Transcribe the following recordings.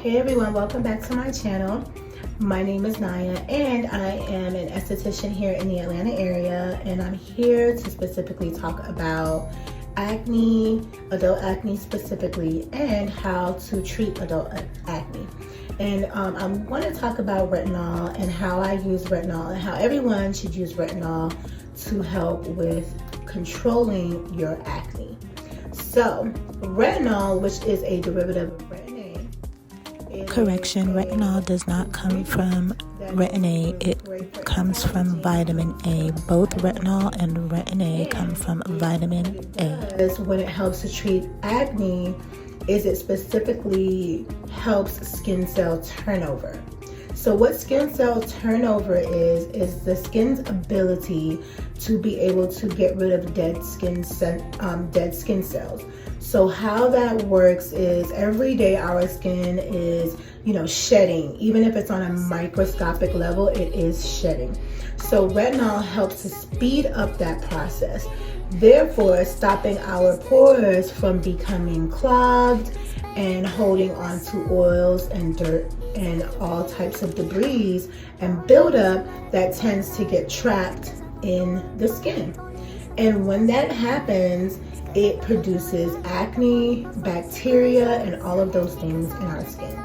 Hey everyone, welcome back to my channel. My name is Naya and I am an esthetician here in the Atlanta area, and I'm here to specifically talk about acne, adult acne specifically, and how to treat adult acne. And I want to talk about retinol and how I use retinol and how everyone should use retinol to help with controlling your acne. So retinol, which is a derivative of retinol. Correction, retinol does not come from retin-A, it comes from vitamin A. Both retinol and retin-A come from vitamin A. When it helps to treat acne, it specifically helps skin cell turnover. So what skin cell turnover is the skin's ability to be able to get rid of dead skin cells. So how that works is every day our skin is, shedding. Even if it's on a microscopic level, it is shedding. So retinol helps to speed up that process, therefore stopping our pores from becoming clogged and holding on to oils and dirt and all types of debris and buildup that tends to get trapped in the skin. And when that happens, it produces acne, bacteria, and all of those things in our skin.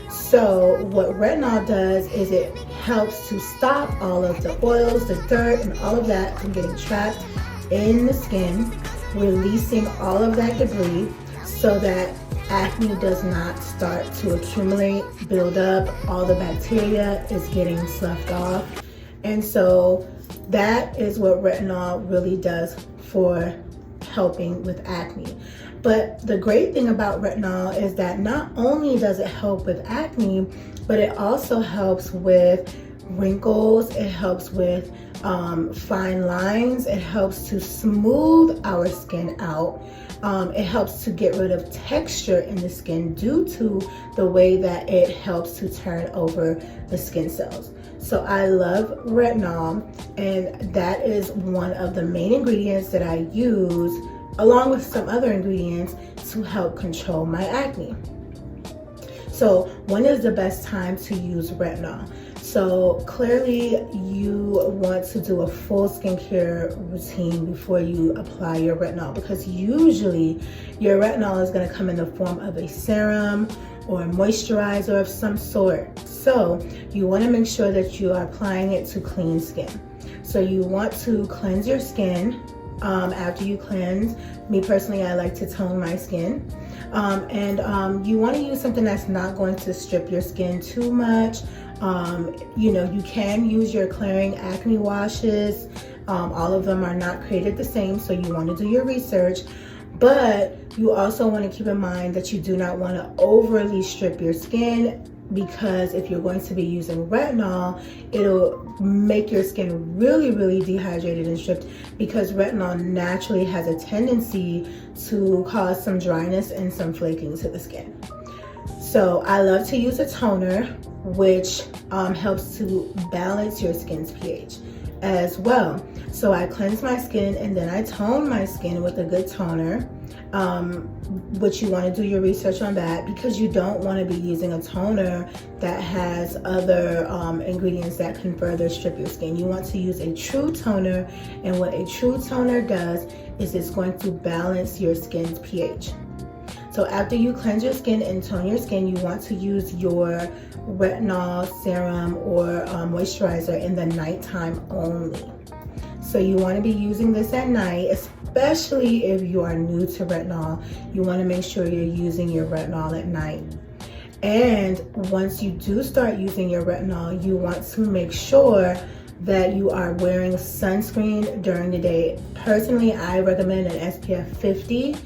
So what retinol does is it helps to stop all of the oils, the dirt, and all of that from getting trapped in the skin, releasing all of that debris so that acne does not start to accumulate, build up, all the bacteria is getting sloughed off. And so that is what retinol really does for helping with acne. But the great thing about retinol is that not only does it help with acne, but it also helps with wrinkles, it helps with fine lines, it helps to smooth our skin out. It helps to get rid of texture in the skin due to the way that it helps to turn over the skin cells. So I love retinol, and that is one of the main ingredients that I use along with some other ingredients to help control my acne. So when is the best time to use retinol? So clearly you want to do a full skincare routine before you apply your retinol, because usually your retinol is going to come in the form of a serum or a moisturizer of some sort. So you want to make sure that you are applying it to clean skin. So you want to cleanse your skin. After you cleanse, me personally, I like to tone my skin. You want to use something that's not going to strip your skin too much. You can use your clearing acne washes. All of them are not created the same, so you want to do your research. But you also want to keep in mind that you do not want to overly strip your skin, because if you're going to be using retinol, it'll make your skin really, really dehydrated and stripped, because retinol naturally has a tendency to cause some dryness and some flaking to the skin. So I love to use a toner, which helps to balance your skin's pH as well. So I cleanse my skin and then I tone my skin with a good toner. But you want to do your research on that, because you don't want to be using a toner that has other ingredients that can further strip your skin. You want to use a true toner, and what a true toner does is it's going to balance your skin's pH. So after you cleanse your skin and tone your skin, you want to use your retinol serum or moisturizer in the nighttime only. So you want to be using this at night, especially if you are new to retinol. You want to make sure you're using your retinol at night. And once you do start using your retinol, you want to make sure that you are wearing sunscreen during the day. Personally, I recommend an SPF 50.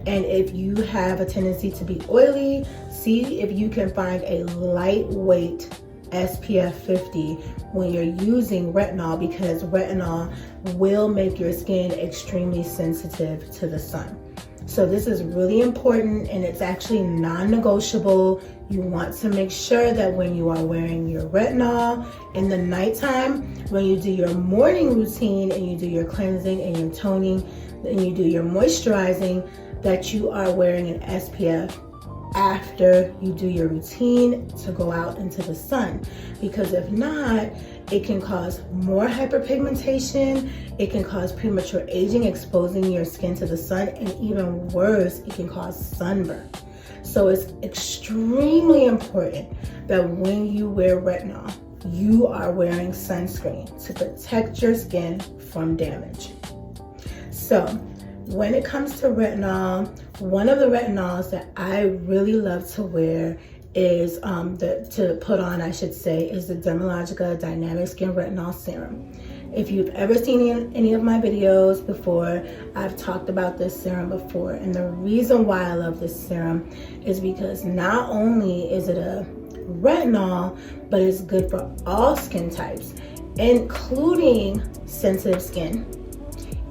And if you have a tendency to be oily, see if you can find a lightweight SPF 50 when you're using retinol, because retinol will make your skin extremely sensitive to the sun. So this is really important, and it's actually non-negotiable. You want to make sure that when you are wearing your retinol in the nighttime, when you do your morning routine and you do your cleansing and your toning and you do your moisturizing, that you are wearing an SPF after you do your routine to go out into the sun, because if not, it can cause more hyperpigmentation, it can cause premature aging, exposing your skin to the sun, and even worse, it can cause sunburn. So it's extremely important that when you wear retinol, you are wearing sunscreen to protect your skin from damage. So when it comes to retinol, one of the retinols that I really love to wear is to put on, I should say, is the Dermalogica Dynamic Skin Retinol Serum. If you've ever seen any of my videos before, I've talked about this serum before. And the reason why I love this serum is because not only is it a retinol, but it's good for all skin types, including sensitive skin.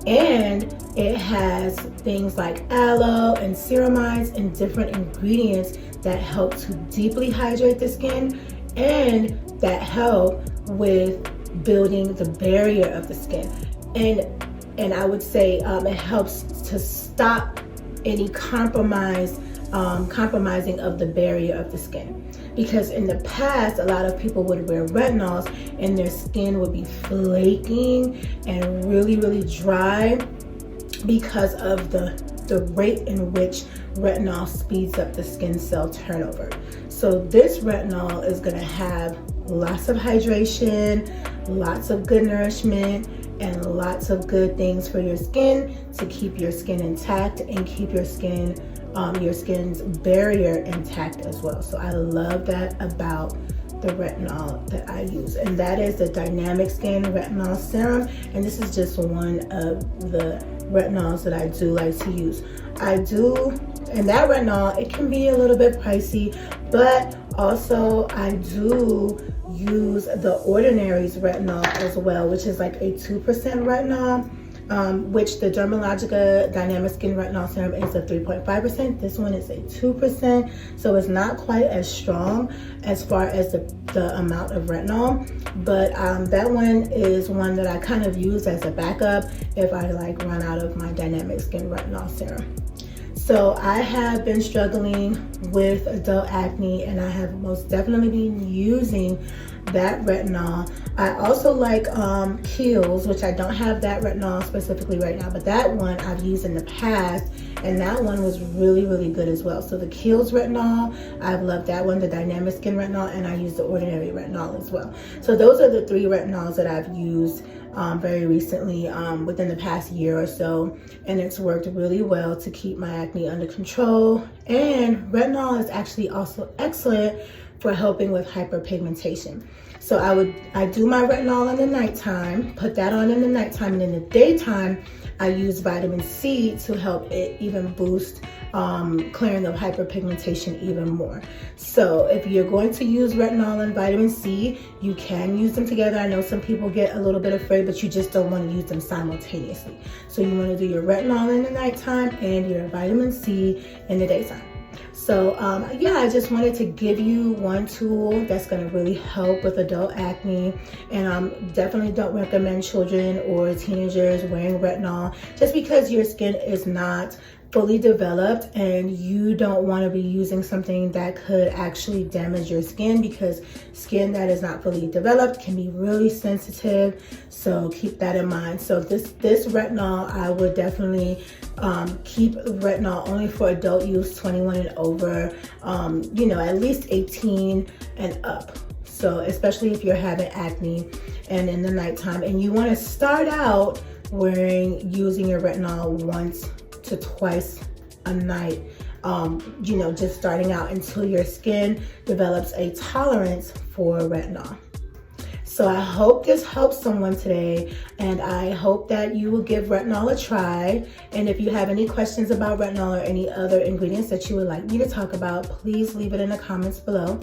And it has things like aloe and ceramides and different ingredients that help to deeply hydrate the skin and that help with building the barrier of the skin. And I would say it helps to stop any compromising of the barrier of the skin. Because in the past, a lot of people would wear retinols and their skin would be flaking and really, really dry because of the rate in which retinol speeds up the skin cell turnover. So this retinol is going to have lots of hydration, lots of good nourishment, and lots of good things for your skin to keep your skin intact and keep your skin's barrier intact as well. So I love that about the retinol that I use, and that is the Dynamic Skin Retinol Serum. And this is just one of the retinols that I do like to use. And that retinol, it can be a little bit pricey, but also I do use the Ordinary's retinol as well, which is like a 2% retinol, which the Dermalogica Dynamic Skin Retinol Serum is a 3.5%. This one is a 2%, so it's not quite as strong as far as the amount of retinol, but that one is one that I kind of use as a backup if I like run out of my Dynamic Skin Retinol Serum. So I have been struggling with adult acne, and I have most definitely been using that retinol. I also like Kiehl's, which I don't have that retinol specifically right now, but that one I've used in the past, and that one was really, really good as well. So the Kiehl's retinol, I've loved that one, the Dynamic Skin Retinol, and I use the Ordinary retinol as well. So those are the three retinols that I've used very recently, within the past year or so, and it's worked really well to keep my acne under control. And retinol is actually also excellent for helping with hyperpigmentation. So I do my retinol in the nighttime, put that on in the nighttime, and in the daytime I use vitamin C to help it even boost clearing of hyperpigmentation even more. So if you're going to use retinol and vitamin C, you can use them together. I know some people get a little bit afraid, but you just don't want to use them simultaneously. So you want to do your retinol in the nighttime and your vitamin C in the daytime. So yeah, I just wanted to give you one tool that's going to really help with adult acne, and definitely don't recommend children or teenagers wearing retinol just because your skin is not fully developed and you don't want to be using something that could actually damage your skin, because skin that is not fully developed can be really sensitive. So keep that in mind. So this retinol, I would definitely keep retinol only for adult use, 21 and over, at least 18 and up. So especially if you're having acne and in the nighttime, and you want to start out using your retinol once to twice a night, just starting out until your skin develops a tolerance for retinol. So I hope this helps someone today, and I hope that you will give retinol a try. And if you have any questions about retinol or any other ingredients that you would like me to talk about, please leave it in the comments below.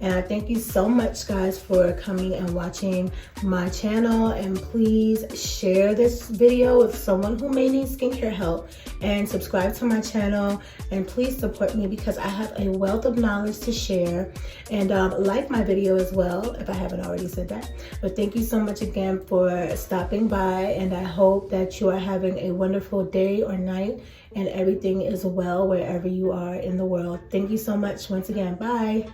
And I thank you so much, guys, for coming and watching my channel. And please share this video with someone who may need skincare help, and subscribe to my channel, and please support me because I have a wealth of knowledge to share. And like my video as well if I haven't already said that. that. But thank you so much again for stopping by, and I hope that you are having a wonderful day or night and everything is well wherever you are in the world. Thank you so much once again. Bye.